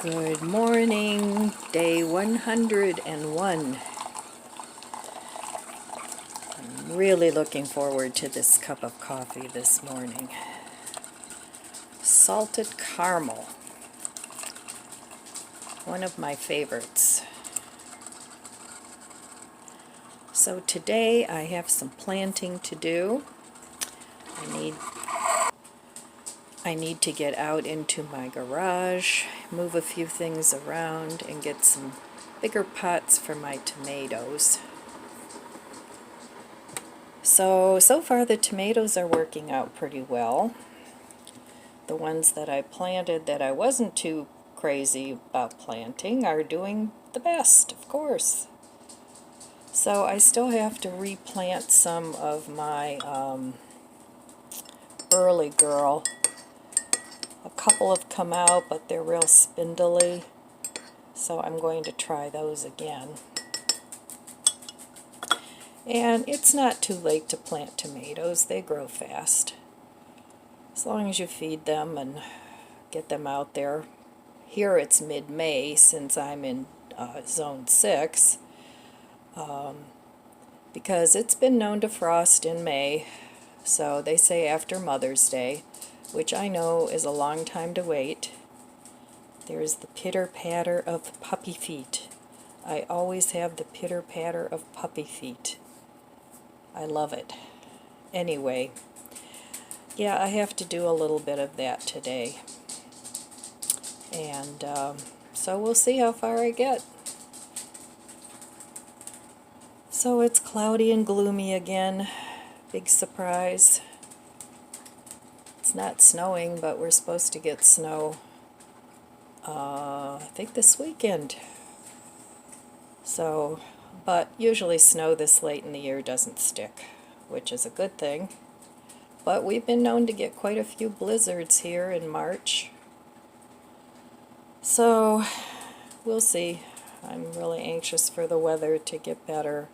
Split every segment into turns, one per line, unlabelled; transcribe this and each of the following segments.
Good morning, day 101. I'm really looking forward to this cup of coffee this morning. Salted caramel, one of my favorites. So today I have some planting to do. I need to get out into my garage, move a few things around, and get some bigger pots for my tomatoes. So far the tomatoes are working out pretty well. The ones that I planted that I wasn't too crazy about planting are doing the best, of course. So I still have to replant some of my early girl. A couple have come out, but they're real spindly, so I'm going to try those again. And it's not too late to plant tomatoes. They grow fast, as long as you feed them and get them out there. Here it's mid-May since I'm in zone 6, because it's been known to frost in May, so they say after Mother's Day, which I know is a long time to wait. There's the pitter-patter of puppy feet. I always have the pitter-patter of puppy feet. I love it. Anyway, yeah, I have to do a little bit of that today. And so we'll see how far I get. So it's cloudy and gloomy again. Big surprise. It's not snowing, but we're supposed to get snow, I think this weekend. So, but usually snow this late in the year doesn't stick, which is a good thing. But we've been known to get quite a few blizzards here in March. So, we'll see. I'm really anxious for the weather to get better,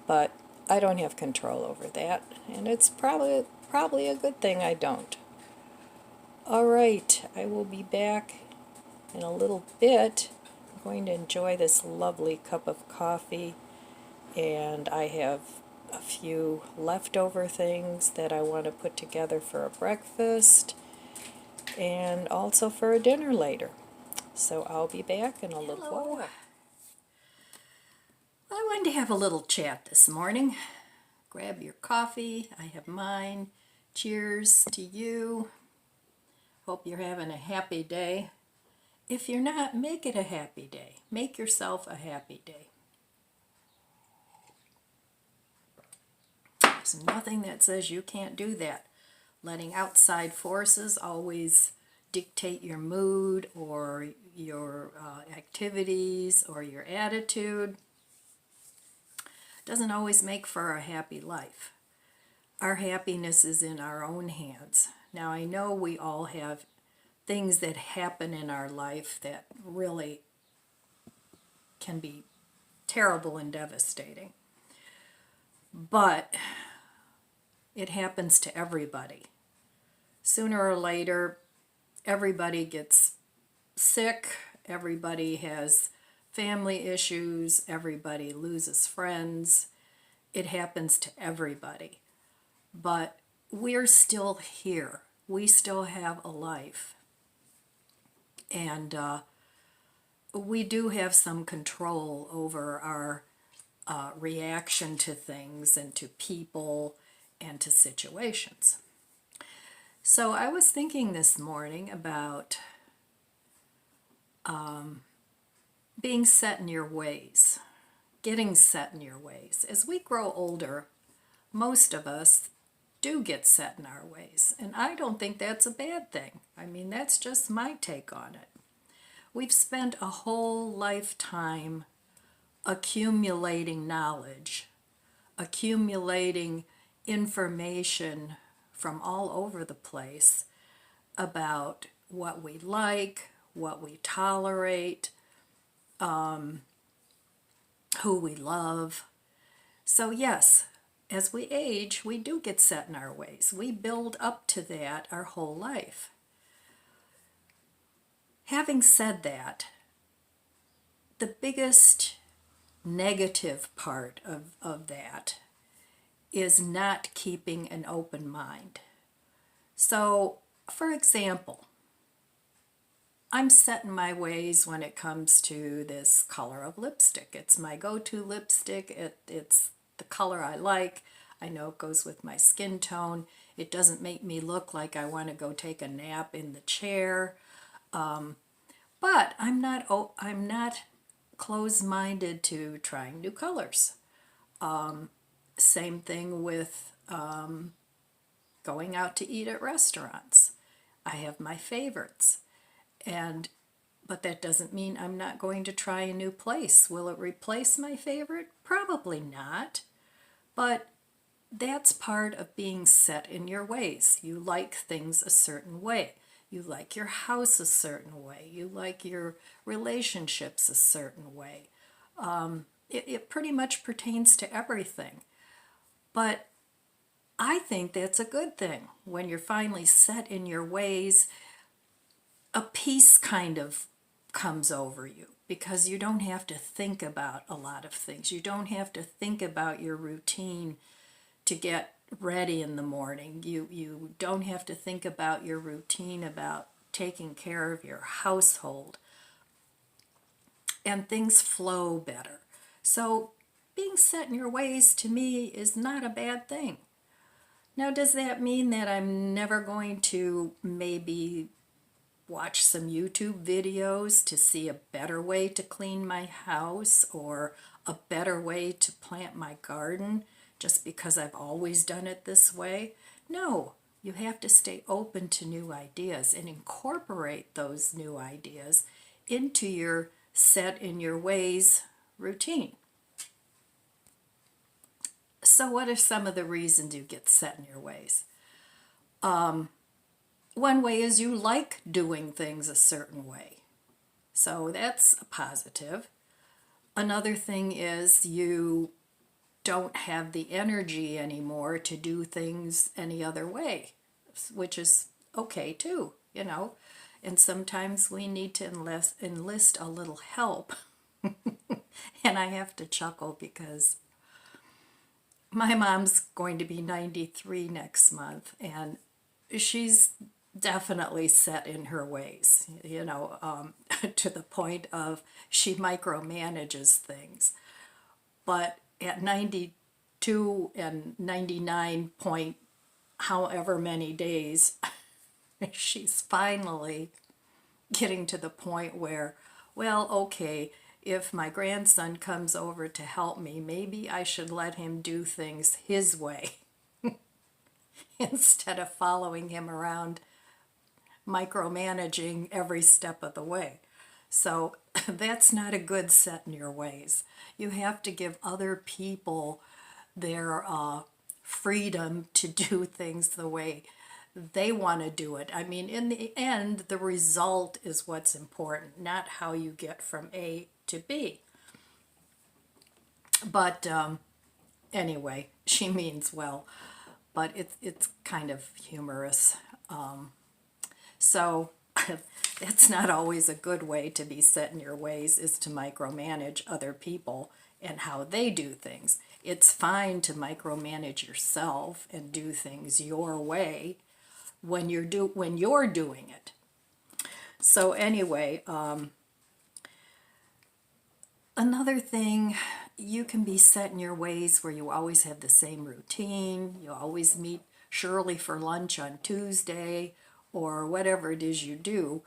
but I don't have control over that, and it's probably a good thing I don't. All right, I will be back in a little bit. I'm going to enjoy this lovely cup of coffee, and I have a few leftover things that I want to put together for a breakfast and also for a dinner later. So I'll be back in a little while. I wanted to have a little chat this morning. Grab your coffee. I have mine. Cheers to you. Hope you're having a happy day. If you're not, make it a happy day. Make yourself a happy day. There's nothing that says you can't do that. Letting outside forces always dictate your mood or your activities or your attitude doesn't always make for a happy life. Our happiness is in our own hands. Now, I know we all have things that happen in our life that really can be terrible and devastating. But it happens to everybody. Sooner or later, everybody gets sick, everybody has family issues, everybody loses friends. It happens to everybody. But we're still here. We still have a life. And we do have some control over our reaction to things and to people and to situations. So I was thinking this morning about being set in your ways, getting set in your ways. As we grow older, most of us do get set in our ways, and I don't think that's a bad thing. I mean, that's just my take on it. We've spent a whole lifetime accumulating knowledge, accumulating information from all over the place about what we like, what we tolerate, who we love. So yes, as we age, we do get set in our ways. We build up to that our whole life. Having said that, the biggest negative part of that is not keeping an open mind. So, for example, I'm set in my ways when it comes to this color of lipstick. It's my go-to lipstick. It's the color I like. I know it goes with my skin tone. It doesn't make me look like I want to go take a nap in the chair. But I'm not closed-minded to trying new colors. Same thing with going out to eat at restaurants. I have my favorites. But that doesn't mean I'm not going to try a new place. Will it replace my favorite? Probably not. But that's part of being set in your ways. You like things a certain way. You like your house a certain way. You like your relationships a certain way. It pretty much pertains to everything. But I think that's a good thing. When you're finally set in your ways, a peace kind of comes over you because you don't have to think about a lot of things. You don't have to think about your routine to get ready in the morning. You don't have to think about your routine about taking care of your household. And things flow better. So being set in your ways to me is not a bad thing. Now, does that mean that I'm never going to maybe watch some YouTube videos to see a better way to clean my house or a better way to plant my garden just because I've always done it this way? No, you have to stay open to new ideas and incorporate those new ideas into your set in your ways routine. So what are some of the reasons you get set in your ways? One way is you like doing things a certain way. So that's a positive. Another thing is you don't have the energy anymore to do things any other way, which is okay too, you know. And sometimes we need to enlist a little help. And I have to chuckle because my mom's going to be 93 next month, and she's definitely set in her ways, to the point of she micromanages things. But at 92 and 99 point however many days, she's finally getting to the point where, well, okay, if my grandson comes over to help me, maybe I should let him do things his way instead of following him around micromanaging every step of the way. So that's not a good set in your ways. You have to give other people their freedom to do things the way they want to do it. I mean, in the end, the result is what's important, not how you get from A to B. But anyway, she means well, but it's kind of humorous. So that's not always a good way to be set in your ways, is to micromanage other people and how they do things. It's fine to micromanage yourself and do things your way when you're doing it. So anyway, another thing, you can be set in your ways where you always have the same routine. You always meet Shirley for lunch on Tuesday, or whatever it is you do,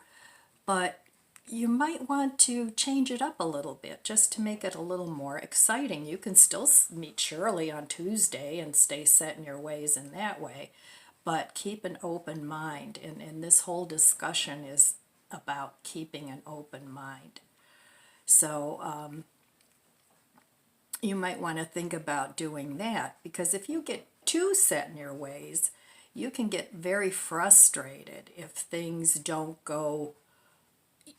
but you might want to change it up a little bit just to make it a little more exciting. You can still meet Shirley on Tuesday and stay set in your ways in that way, but keep an open mind, and this whole discussion is about keeping an open mind. So you might want to think about doing that, because if you get too set in your ways, you can get very frustrated if things don't go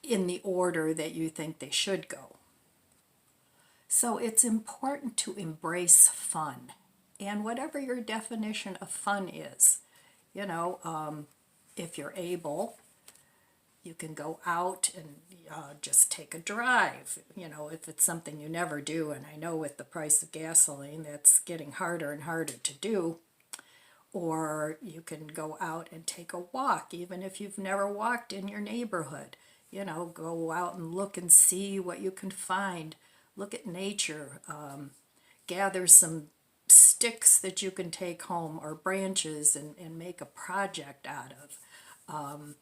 in the order that you think they should go. So it's important to embrace fun, and whatever your definition of fun is, if you're able, You can go out and just take a drive, if it's something you never do. And I know with the price of gasoline, that's getting harder and harder to do. Or you can go out and take a walk, even if you've never walked in your neighborhood. Go out and look and see what you can find. Look at nature. Gather some sticks that you can take home or branches and make a project out of.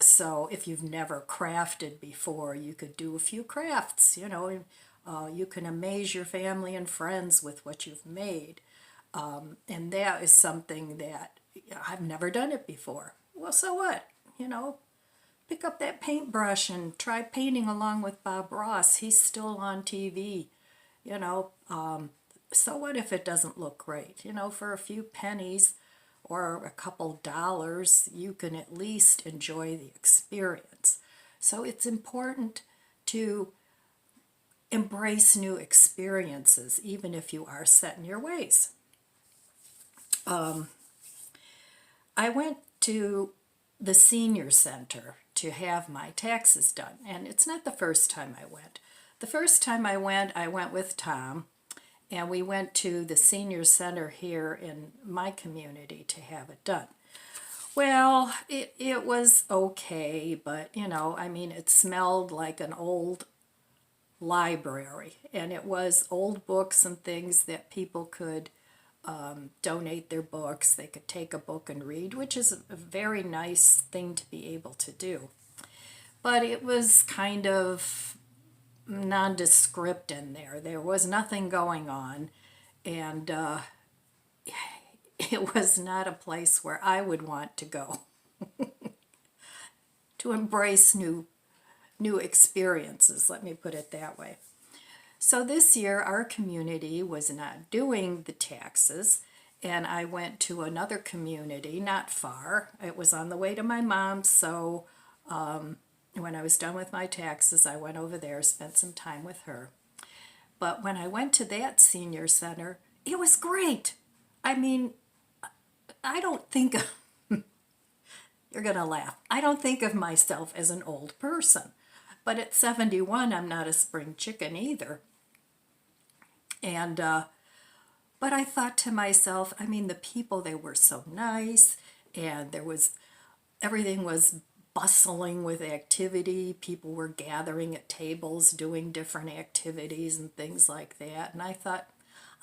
So if you've never crafted before, you could do a few crafts. You can amaze your family and friends with what you've made. And that is something that I've never done it before. Well, so what? Pick up that paintbrush and try painting along with Bob Ross. He's still on TV. So what if it doesn't look great? For a few pennies or a couple dollars, you can at least enjoy the experience. So it's important to embrace new experiences, even if you are set in your ways. I went to the senior center to have my taxes done, and it's not the first time I went. The first time I went with Tom, and we went to the senior center here in my community to have it done. Well, it was okay, but it smelled like an old library, and it was old books and things that people could donate their books. They could take a book and read, which is a very nice thing to be able to do. But it was kind of nondescript in there. There was nothing going on, and it was not a place where I would want to go to embrace new experiences, let me put it that way. So this year our community was not doing the taxes, and I went to another community not far. It was on the way to my mom's, so when I was done with my taxes, I went over there, spent some time with her. But when I went to that senior center, it was great. I don't think of, you're going to laugh, I don't think of myself as an old person. But at 71, I'm not a spring chicken either. And, but I thought to myself, the people, they were so nice, and everything was bustling with activity. People were gathering at tables, doing different activities and things like that. And I thought,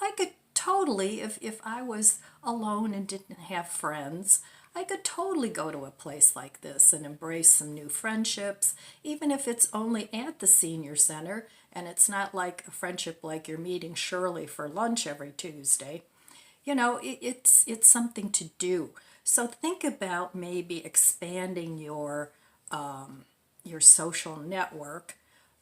I could totally, if I was alone and didn't have friends, I could totally go to a place like this and embrace some new friendships, even if it's only at the senior center and it's not like a friendship like you're meeting Shirley for lunch every Tuesday. It's something to do. So think about maybe expanding your social network.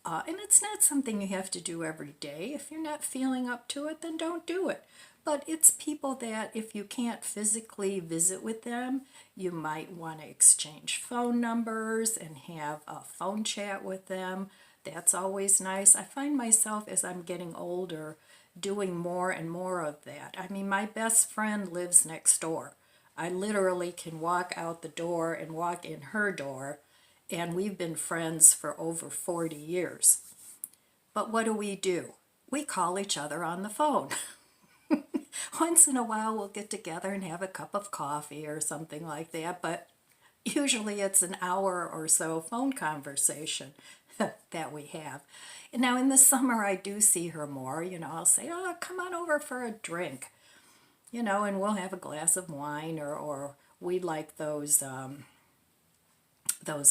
And it's not something you have to do every day. If you're not feeling up to it, then don't do it. But it's people that if you can't physically visit with them, you might want to exchange phone numbers and have a phone chat with them. That's always nice. I find myself, as I'm getting older, doing more and more of that. My best friend lives next door. I literally can walk out the door and walk in her door, and we've been friends for over 40 years. But what do? We call each other on the phone. Once in a while we'll get together and have a cup of coffee or something like that, but usually it's an hour or so phone conversation that we have. Now in the summer I do see her more. I'll say, oh, come on over for a drink, and we'll have a glass of wine, or we like those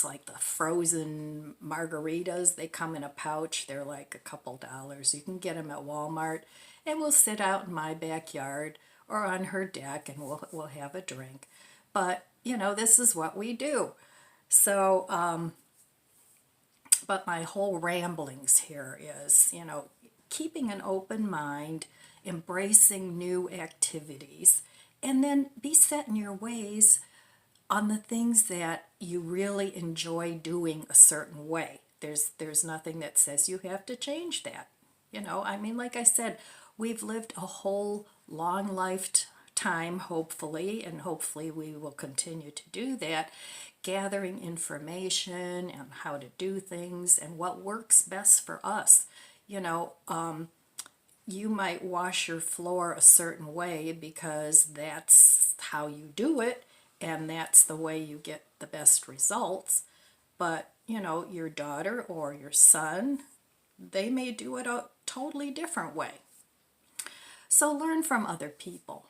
like the frozen margaritas. They come in a pouch. They're like a couple dollars. You can get them at Walmart. And we'll sit out in my backyard or on her deck and we'll have a drink. But, this is what we do. So, but my whole ramblings here is, keeping an open mind, embracing new activities, and then be set in your ways on the things that you really enjoy doing a certain way. There's nothing that says you have to change that. Like I said, we've lived a whole long lifetime time, hopefully, and hopefully we will continue to do that, gathering information on how to do things and what works best for us. You know, you might wash your floor a certain way because that's how you do it and that's the way you get the best results. But, you know, your daughter or your son, they may do it a totally different way. So learn from other people.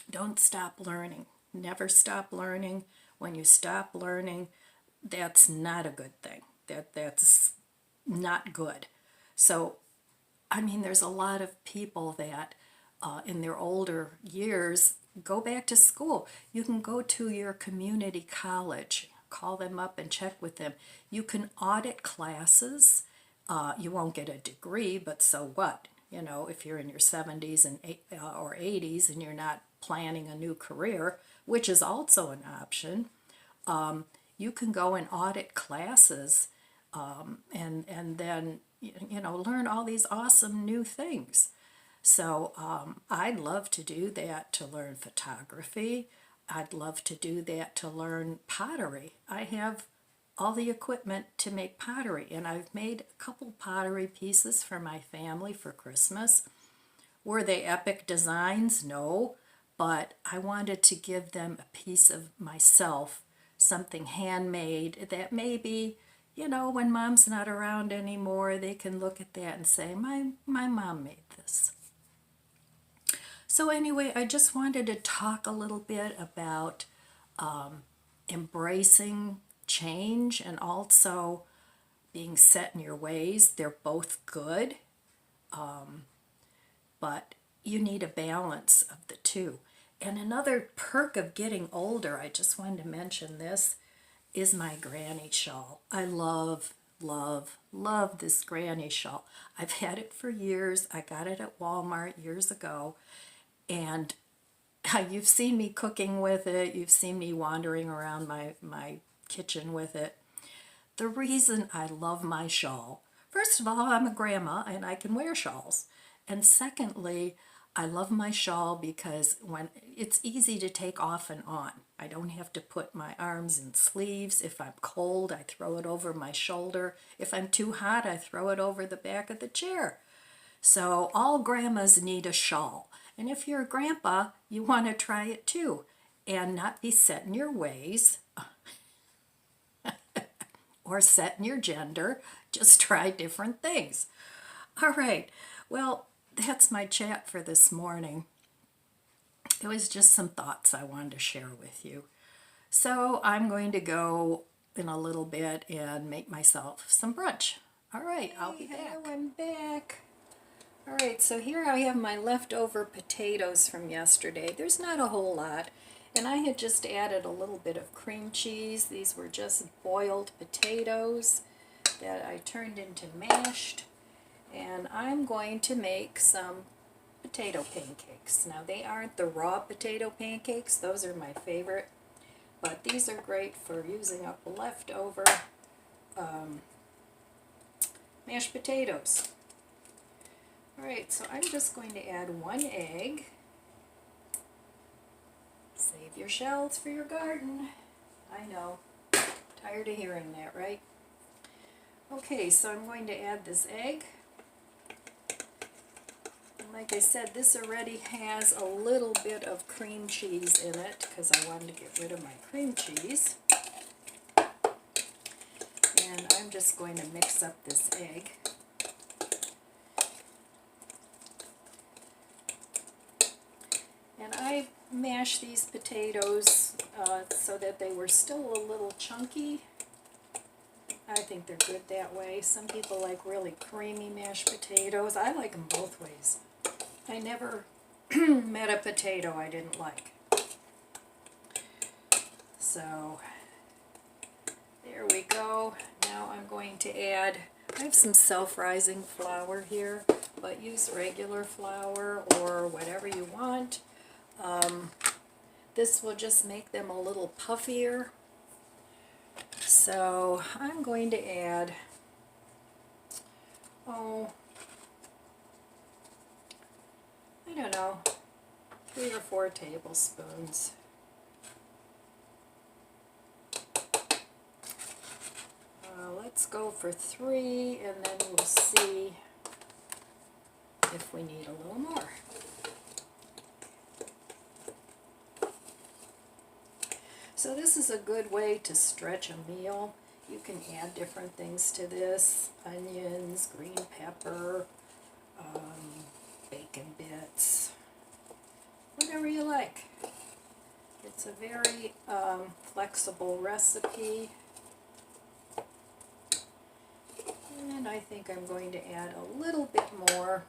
Don't stop learning. Never stop learning. When you stop learning, that's not a good thing. That's not good. So, I mean, there's a lot of people that in their older years go back to school. You can go to your community college, call them up and check with them. You can audit classes. You won't get a degree, but so what? You know, if you're in your 70s and or 80s and you're not planning a new career, which is also an option, you can go and audit classes and then, you know, learn all these awesome new things. So I'd love to do that to learn photography. I'd love to do that to learn pottery. I have all the equipment to make pottery, and I've made a couple pottery pieces for my family for Christmas. Were they epic designs? No, but I wanted to give them a piece of myself, something handmade that maybe, you know, when mom's not around anymore, they can look at that and say, my mom made this. So anyway, I just wanted to talk a little bit about embracing change and also being set in your ways. They're both good, but you need a balance of the two. And another perk of getting older, I just wanted to mention this, is my granny shawl. I love, love, love this granny shawl. I've had it for years. I got it at Walmart years ago, and you've seen me cooking with it. You've seen me wandering around my kitchen with it. The reason I love my shawl, first of all, I'm a grandma and I can wear shawls. And secondly, I love my shawl because when it's easy to take off and on. I don't have to put my arms in sleeves. If I'm cold, I throw it over my shoulder. If I'm too hot, I throw it over the back of the chair. So all grandmas need a shawl. And if you're a grandpa, you want to try it too and not be set in your ways or set in your gender. Just try different things. All right. Well, that's my chat for this morning. It was just some thoughts I wanted to share with you. So I'm going to go in a little bit and make myself some brunch. All right, I'll be back. Hello, I'm back. All right, so here I have my leftover potatoes from yesterday. There's not a whole lot. And I had just added a little bit of cream cheese. These were just boiled potatoes that I turned into mashed. And I'm going to make some potato pancakes. Now they aren't the raw potato pancakes. Those are my favorite. But these are great for using up leftover mashed potatoes. Alright, so I'm just going to add 1 egg. Save your shells for your garden. I know. Tired of hearing that, right? Okay, so I'm going to add this egg. And like I said, this already has a little bit of cream cheese in it because I wanted to get rid of my cream cheese. And I'm just going to mix up this egg. And I mashed these potatoes so that they were still a little chunky. I think they're good that way. Some people like really creamy mashed potatoes. I like them both ways. I never met a potato I didn't like. So there we go. Now I'm going to add, I have some self-rising flour here, but use regular flour or whatever you want. This will just make them a little puffier. So I'm going to add, I don't know, 3 or 4 tablespoons. Let's go for 3, and then we'll see if we need a little more. So this is a good way to stretch a meal. You can add different things to this: onions, green pepper, bacon bits, whatever you like. It's a very flexible recipe. And I think I'm going to add a little bit more,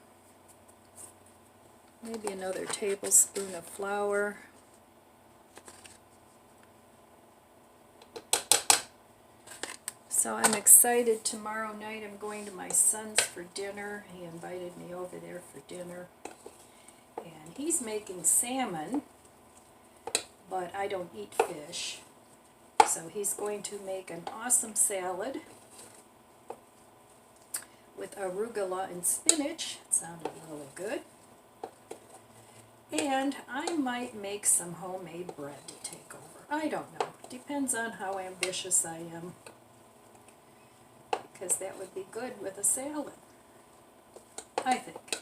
maybe another tablespoon of flour. So I'm excited. Tomorrow night I'm going to my son's for dinner. He invited me over there for dinner. And he's making salmon, but I don't eat fish. So he's going to make an awesome salad with arugula and spinach. It sounded really good. And I might make some homemade bread to take over. I don't know. Depends on how ambitious I am, because that would be good with a salad, I think.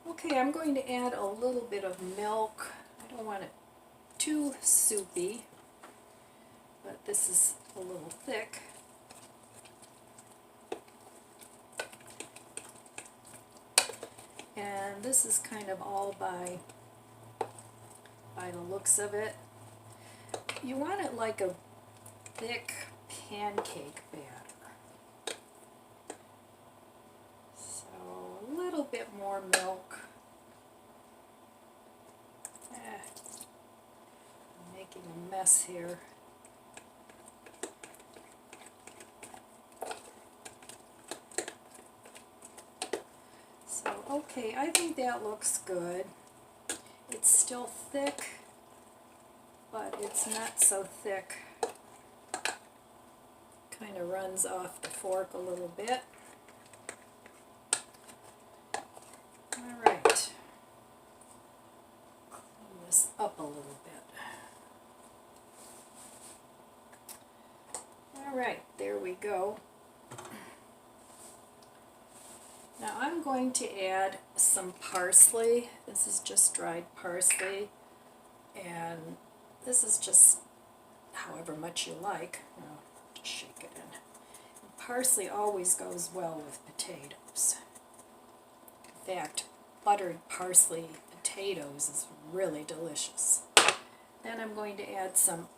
Okay, I'm going to add a little bit of milk. I don't want it too soupy, but this is a little thick. And this is kind of all by the looks of it. You want it like a thick pancake batter. So a little bit more milk. I'm making a mess here. Okay, I think that looks good. It's still thick, but it's not so thick. Kind of runs off the fork a little bit. Alright. Clean this up a little bit. Alright, there we go. Now I'm going to add some parsley. This is just dried parsley, and this is just however much you like. Just shake it in. And parsley always goes well with potatoes. In fact, buttered parsley potatoes is really delicious. Then I'm going to add some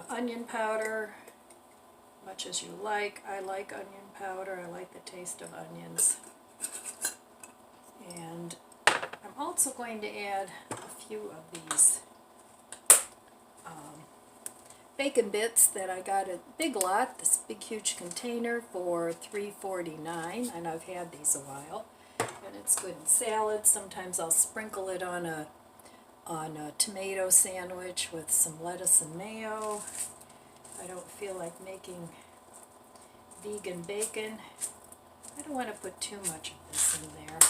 onion powder, much as you like. I like onion powder. I like the taste of onions. And I'm also going to add a few of these bacon bits that I got at Big Lot, this big huge container, for $3.49, and I've had these a while. And it's good in salad. Sometimes I'll sprinkle it on a tomato sandwich with some lettuce and mayo. I don't feel like making vegan bacon. I don't want to put too much of this in there.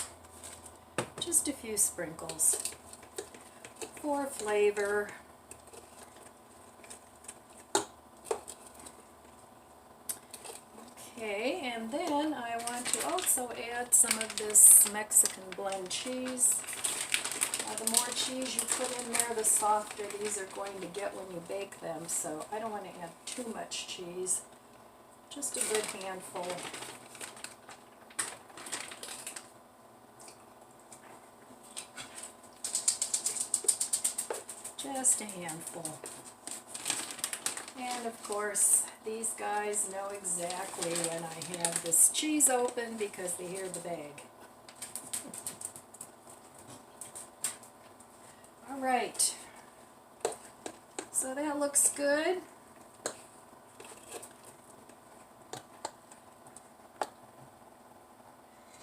Just a few sprinkles for flavor. Okay, and then I want to also add some of this Mexican blend cheese. The more cheese you put in there, the softer these are going to get when you bake them, so I don't want to add too much cheese. Just a good handful. Just a handful. And of course, these guys know exactly when I have this cheese open because they hear the bag. Alright, so that looks good.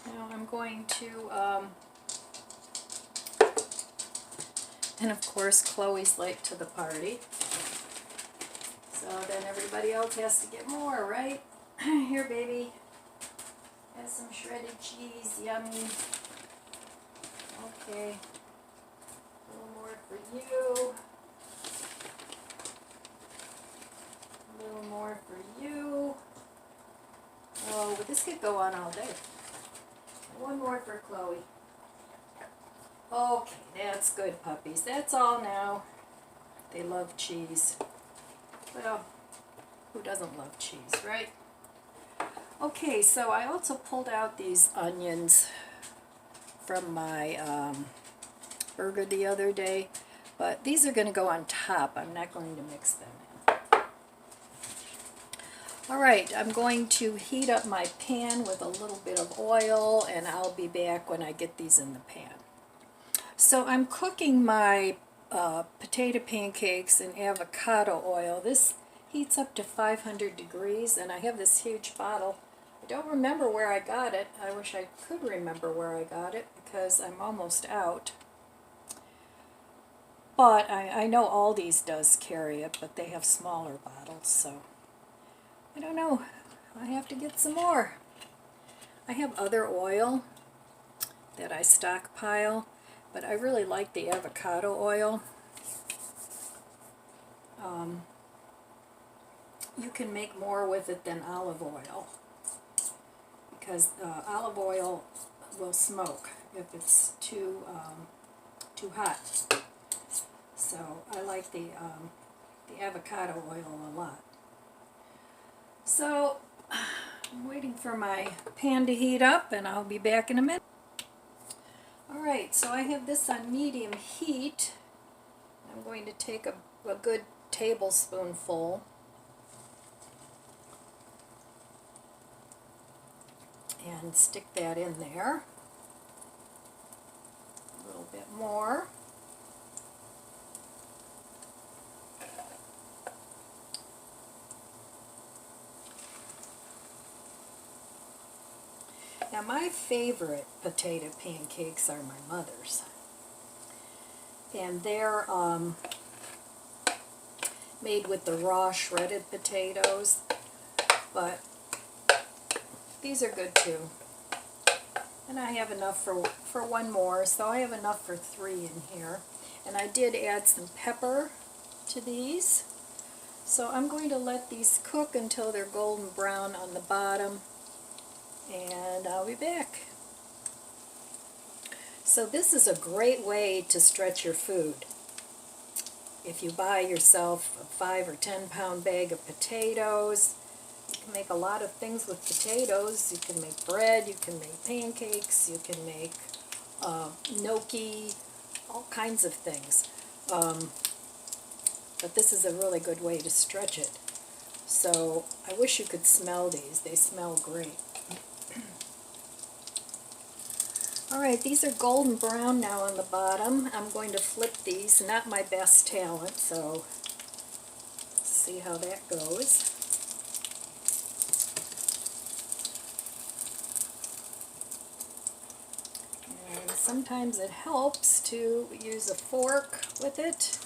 Now I'm going to, and of course Chloe's late to the party, so then everybody else has to get more, right? Here, baby, have some shredded cheese, yummy. Okay, a little more for you. A little more for you. Oh, but this could go on all day. One more for Chloe. Okay, that's good, puppies. That's all now. They love cheese. Well, who doesn't love cheese, right? Okay, so I also pulled out these onions from my burger the other day, but these are going to go on top. I'm not going to mix them in. Alright, I'm going to heat up my pan with a little bit of oil, and I'll be back when I get these in the pan. So I'm cooking my potato pancakes in avocado oil. This heats up to 500 degrees, and I have this huge bottle. I don't remember where I got it. I wish I could remember where I got it because I'm almost out. But I know Aldi's does carry it, but they have smaller bottles, so I don't know. I have to get some more. I have other oil that I stockpile, but I really like the avocado oil. You can make more with it than olive oil, because olive oil will smoke if it's too hot. So I like the avocado oil a lot. So I'm waiting for my pan to heat up, and I'll be back in a minute. Alright, so I have this on medium heat. I'm going to take a good tablespoonful and stick that in there. A little bit more. Now my favorite potato pancakes are my mother's, and they're made with the raw shredded potatoes, but these are good too. And I have enough for one more, so I have enough for 3 in here. And I did add some pepper to these, so I'm going to let these cook until they're golden brown on the bottom, and I'll be back. So this is a great way to stretch your food. If you buy yourself a 5 or 10 pound bag of potatoes, you can make a lot of things with potatoes. You can make bread, you can make pancakes, you can make gnocchi, all kinds of things. But this is a really good way to stretch it. So I wish you could smell these. They smell great. Alright, these are golden brown now on the bottom. I'm going to flip these. Not my best talent, so let's see how that goes. And sometimes it helps to use a fork with it,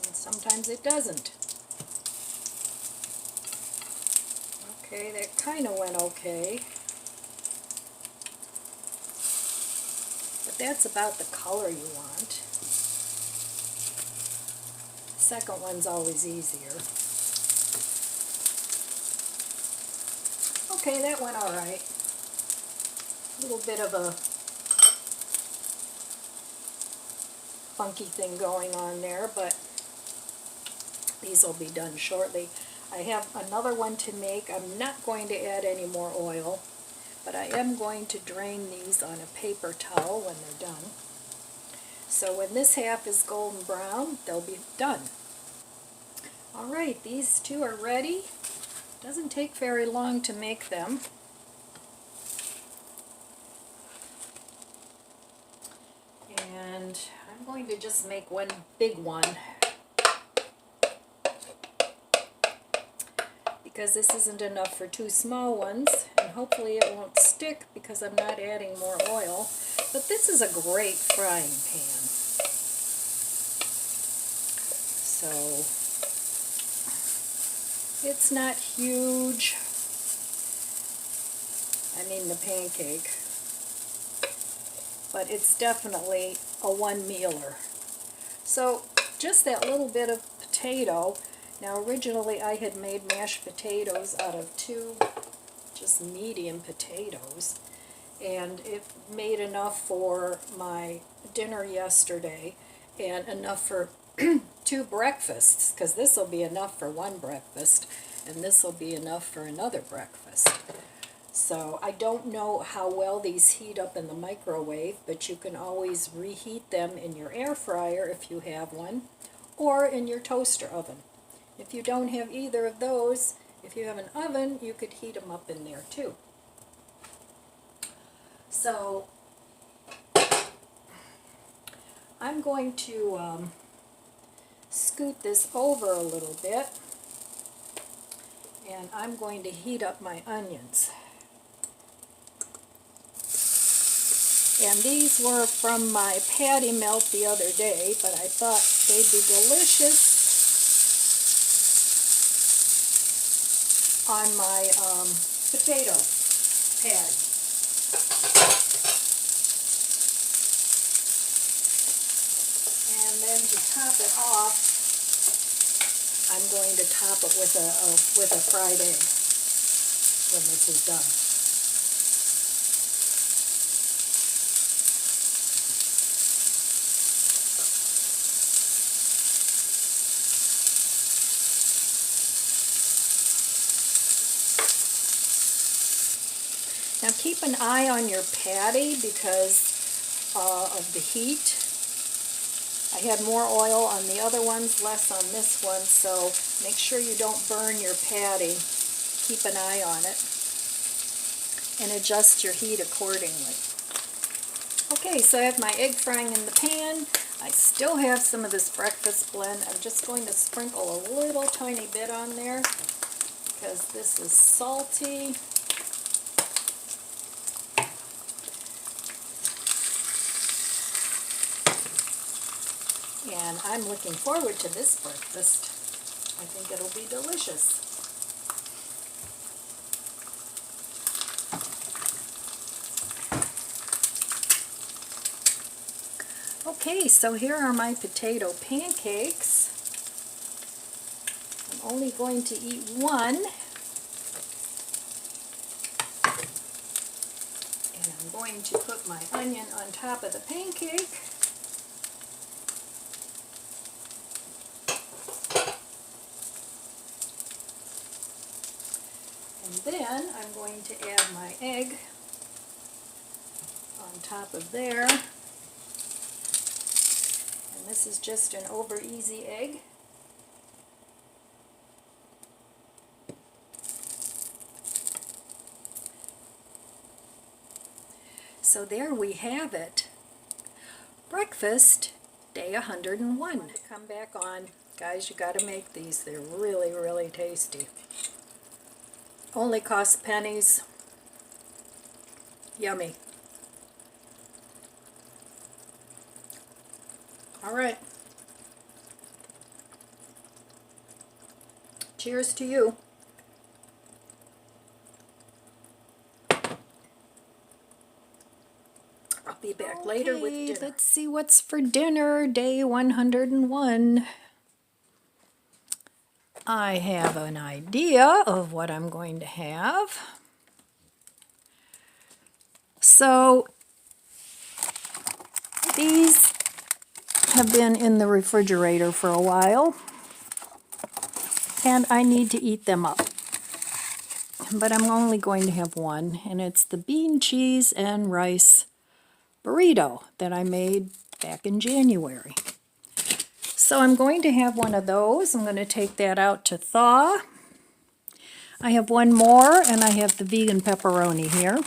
and sometimes it doesn't. Okay, that kind of went okay. But that's about the color you want. The second one's always easier. Okay, that went alright. A little bit of a funky thing going on there, but these will be done shortly. I have another one to make. I'm not going to add any more oil, but I am going to drain these on a paper towel when they're done. So when this half is golden brown, they'll be done. Alright, these two are ready. Doesn't take very long to make them. And I'm going to just make one big one, because this isn't enough for 2 small ones, and hopefully it won't stick because I'm not adding more oil. But this is a great frying pan. So it's not huge. I mean the pancake. but it's definitely a one-mealer. So just that little bit of potato. Now originally I had made mashed potatoes out of 2 just medium potatoes, and it made enough for my dinner yesterday and enough for 2 breakfasts, because this will be enough for 1 breakfast and this will be enough for another breakfast. So I don't know how well these heat up in the microwave, but you can always reheat them in your air fryer if you have one, or in your toaster oven. If you don't have either of those, if you have an oven, you could heat them up in there too. So I'm going to scoot this over a little bit, and I'm going to heat up my onions. And these were from my patty melt the other day, but I thought they'd be delicious on my potato patty. And then to top it off, I'm going to top it with a fried egg when this is done. Now keep an eye on your patty because of the heat. I had more oil on the other ones, less on this one, so make sure you don't burn your patty. Keep an eye on it and adjust your heat accordingly. Okay, so I have my egg frying in the pan. I still have some of this breakfast blend. I'm just going to sprinkle a little tiny bit on there because this is salty. And I'm looking forward to this breakfast. I think it'll be delicious. Okay, so here are my potato pancakes. I'm only going to eat one. And I'm going to put my onion on top of the pancake. And then I'm going to add my egg on top of there. And this is just an over easy egg. So there we have it. Breakfast, day 101. Come back on. Guys, you got to make these. They're really, really tasty. Only cost pennies. Yummy. All right. Cheers to you. I'll be back later with dinner. Let's see what's for dinner, day 101. I have an idea of what I'm going to have. So these have been in the refrigerator for a while, and I need to eat them up. But I'm only going to have one, and it's the bean, cheese, and rice burrito that I made back in January. So I'm going to have one of those. I'm going to take that out to thaw. I have one more, and I have the vegan pepperoni here.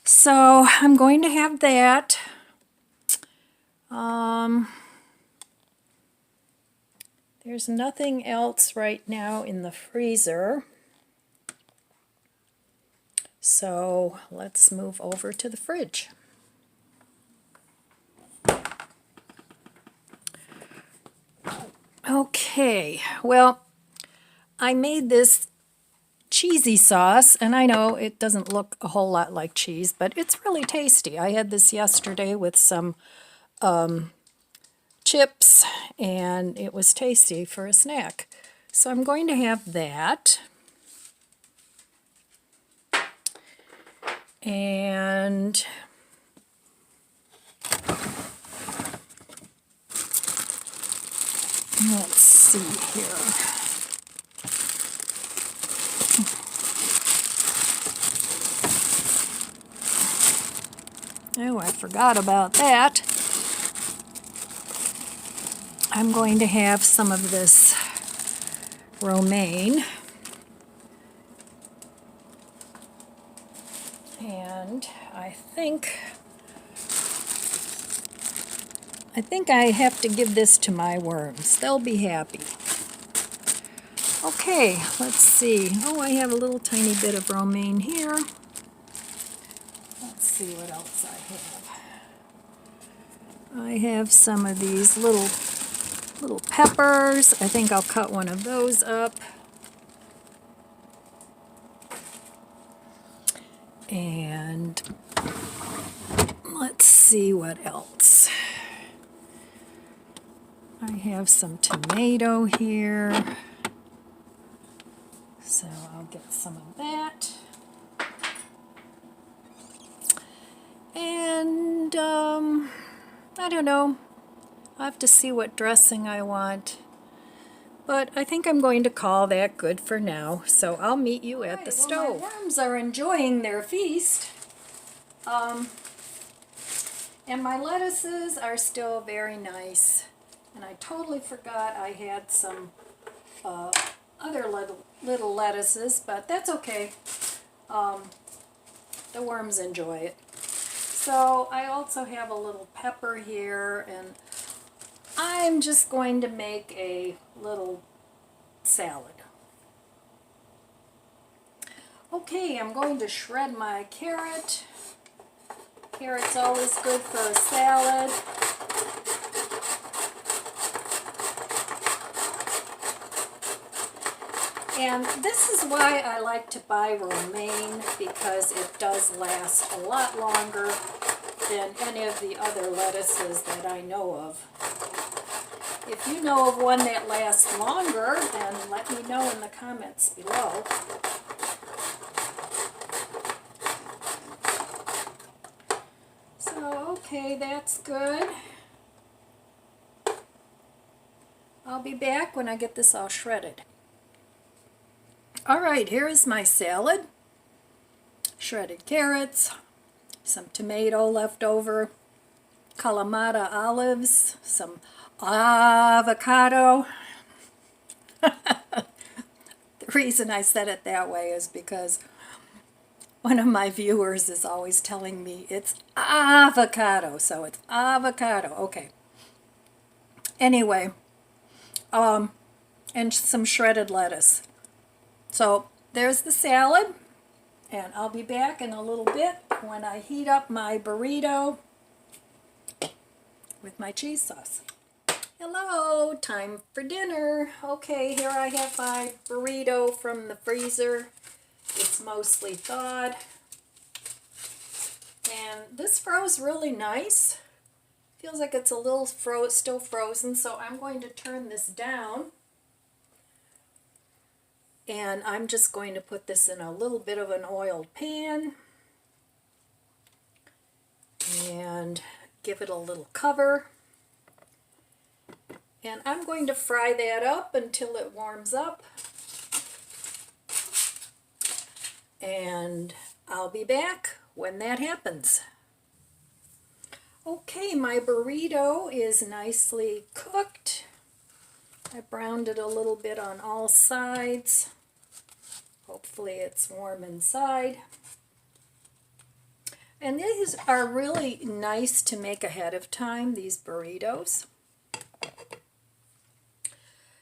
So I'm going to have that. There's nothing else right now in the freezer. So let's move over to the fridge. Okay, well, I made this cheesy sauce, and I know it doesn't look a whole lot like cheese, but it's really tasty. I had this yesterday with some chips, and it was tasty for a snack. So I'm going to have that. And let's see here. Oh, I forgot about that. I'm going to have some of this romaine. And I think I have to give this to my worms. They'll be happy. Okay, let's see. Oh, I have a little tiny bit of romaine here. Let's see what else I have. I have some of these little peppers. I think I'll cut one of those up. And let's see what else. I have some tomato here, so I'll get some of that. And I don't know, I'll have to see what dressing I want. But I think I'm going to call that good for now, so I'll meet you at the stove. My worms are enjoying their feast. And my lettuces are still very nice. And I totally forgot I had some other little lettuces, but that's okay. The worms enjoy it. So I also have a little pepper here, and I'm just going to make a little salad. Okay, I'm going to shred my carrot. Carrot's always good for a salad. And this is why I like to buy romaine, because it does last a lot longer than any of the other lettuces that I know of. If you know of one that lasts longer, then let me know in the comments below. So, okay, that's good. I'll be back when I get this all shredded. Alright, here is my salad. Shredded carrots, some tomato left over, Kalamata olives, some avocado. The reason I said it that way is because one of my viewers is always telling me it's avocado, so it's avocado. Okay. Anyway, and some shredded lettuce. So there's the salad, and I'll be back in a little bit when I heat up my burrito with my cheese sauce. Hello, time for dinner. Okay, here I have my burrito from the freezer. It's mostly thawed. And this froze really nice. Feels like it's a little still frozen, so I'm going to turn this down. And I'm just going to put this in a little bit of an oiled pan and give it a little cover. And I'm going to fry that up until it warms up. And I'll be back when that happens. Okay, my burrito is nicely cooked. I browned it a little bit on all sides. Hopefully it's warm inside. And these are really nice to make ahead of time, these burritos.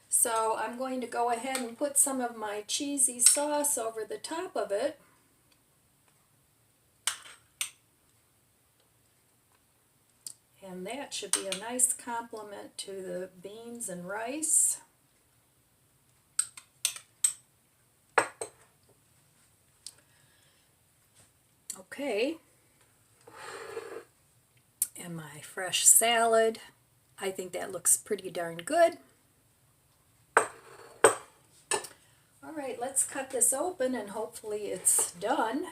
So I'm going to go ahead and put some of my cheesy sauce over the top of it. And that should be a nice complement to the beans and rice. Okay. And my fresh salad. I think that looks pretty darn good. All right, let's cut this open and hopefully it's done.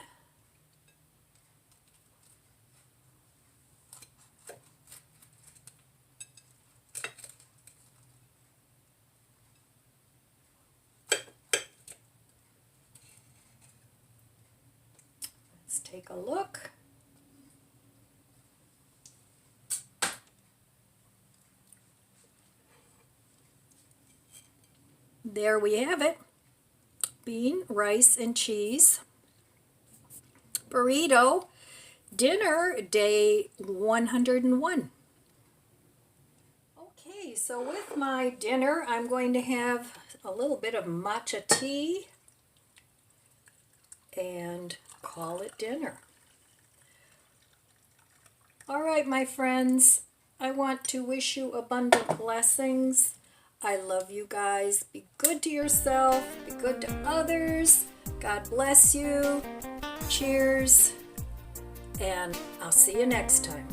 Let's take a look. There we have it. Bean, rice, and cheese burrito dinner, day 101. Okay, so with my dinner, I'm going to have a little bit of matcha tea and call it dinner. All right, my friends, I want to wish you abundant blessings. I love you guys. Be good to yourself. Be good to others. God bless you. Cheers. And I'll see you next time.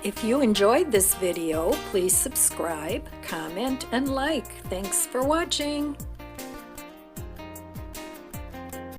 If you enjoyed this video, please subscribe, comment, and like. Thanks for watching.